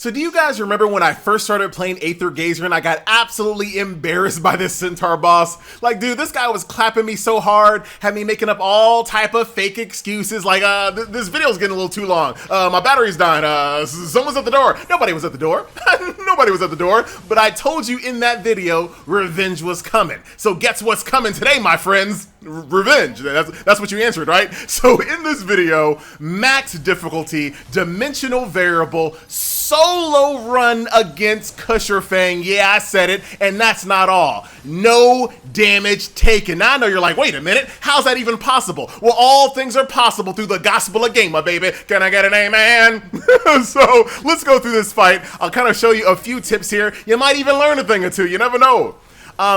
So do you guys remember when I first started playing Aether Gazer and I got absolutely embarrassed by this Centaur boss? Like, dude, this guy was clapping me so hard, had me making up all type of fake excuses, like, this video's getting a little too long, my battery's dying, someone's at the door. Nobody was at the door. Nobody was at the door, but I told you in that video, revenge was coming. So guess what's coming today, my friends? Revenge. That's what you answered, right? So in this video, max difficulty, dimensional variable, solo run against KusherFang. Yeah, I said it, and that's not all. No damage taken. Now I know you're like, wait a minute, how's that even possible? Well, all things are possible through the gospel of Gaea, baby. Can I get an amen? So let's go through this fight. I'll kind of show you a few tips here. You might even learn a thing or two. You never know.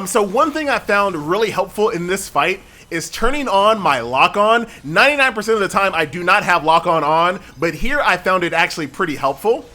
So one thing I found really helpful in this fight is turning on my lock-on. 99% of the time I do not have lock-on, but here I found it actually pretty helpful.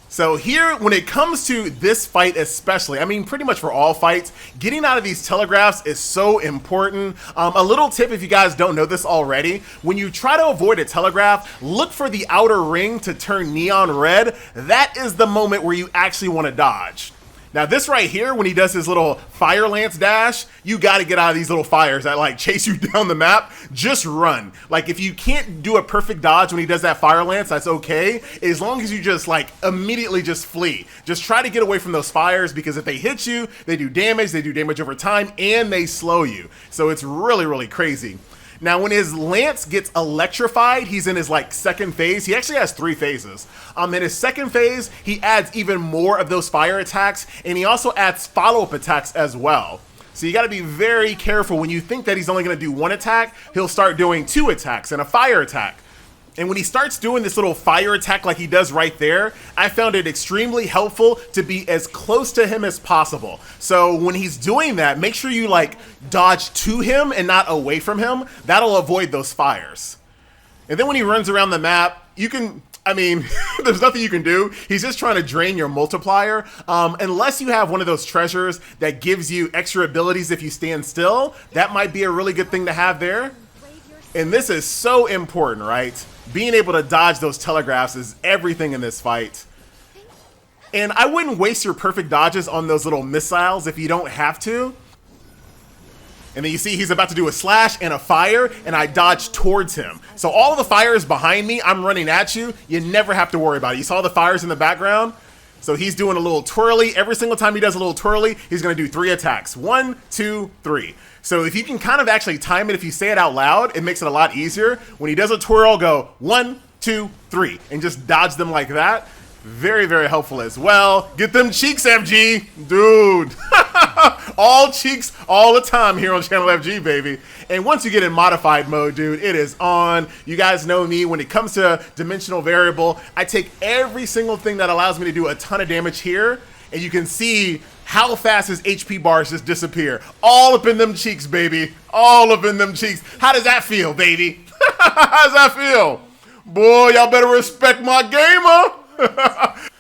So here, when it comes to this fight especially, I mean pretty much for all fights, getting out of these telegraphs is so important. A little tip if you guys don't know this already, when you try to avoid a telegraph, look for the outer ring to turn neon red. That is the moment where you actually want to dodge. Now this right here, when he does his little fire lance dash, you got to get out of these little fires that like chase you down the map. Just run. Like if you can't do a perfect dodge when he does that fire lance, that's okay. As long as you just like immediately just flee. Just try to get away from those fires because if they hit you, they do damage over time, and they slow you. So it's really, really crazy. Now, when his lance gets electrified, he's in his like second phase. He actually has 3 phases. In his second phase, he adds even more of those fire attacks, and he also adds follow-up attacks as well. So you got to be very careful. When you think that he's only going to do 1 attack, he'll start doing 2 attacks and a fire attack. And when he starts doing this little fire attack like he does right there, I found it extremely helpful to be as close to him as possible. So when he's doing that, make sure you like dodge to him and not away from him. That'll avoid those fires. And then when he runs around the map, you can, I mean, there's nothing you can do. He's just trying to drain your multiplier. Unless you have one of those treasures that gives you extra abilities if you stand still, that might be a really good thing to have there. And this is so important, right? Being able to dodge those telegraphs is everything in this fight. And I wouldn't waste your perfect dodges on those little missiles if you don't have to. And then you see he's about to do a slash and a fire, and I dodge towards him. So all of the fires behind me, I'm running at you. You never have to worry about it. You saw the fires in the background? So he's doing a little twirly. Every single time he does a little twirly, he's going to do 3 attacks. 1, 2, 3. So if you can kind of actually time it, if you say it out loud, it makes it a lot easier. When he does a twirl, go 1, 2, 3, and just dodge them like that. Very, very helpful as well. Get them cheeks, FG. Dude. All cheeks all the time here on Channel FG, baby. And once you get in modified mode, dude, it is on. You guys know me. When it comes to dimensional variable, I take every single thing that allows me to do a ton of damage here. And you can see how fast his HP bars just disappear. All up in them cheeks, baby. All up in them cheeks. How does that feel, baby? How does that feel? Boy, y'all better respect my gamer.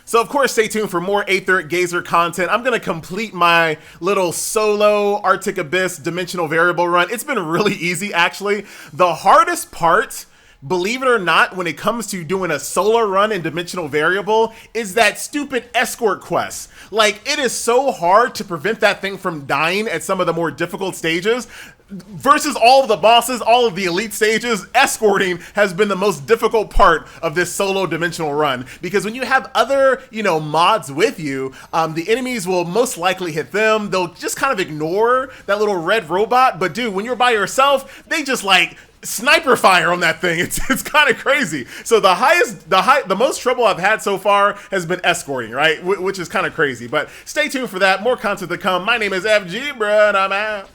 So of course, stay tuned for more Aether Gazer content. I'm gonna complete my little solo Arctic Abyss dimensional variable run. It's been really easy, actually. The hardest part, believe it or not, when it comes to doing a solo run in dimensional variable, is that stupid escort quest. Like, it is so hard to prevent that thing from dying at some of the more difficult stages. Versus all of the bosses, all of the elite stages, escorting has been the most difficult part of this solo dimensional run. Because when you have other, mods with you, the enemies will most likely hit them. They'll just kind of ignore that little red robot. But dude, when you're by yourself, they just like sniper fire on that thing. It's kind of crazy. So the most trouble I've had so far has been escorting, right? Which is kind of crazy. But stay tuned for that. More content to come. My name is FG, bruh, and I'm out.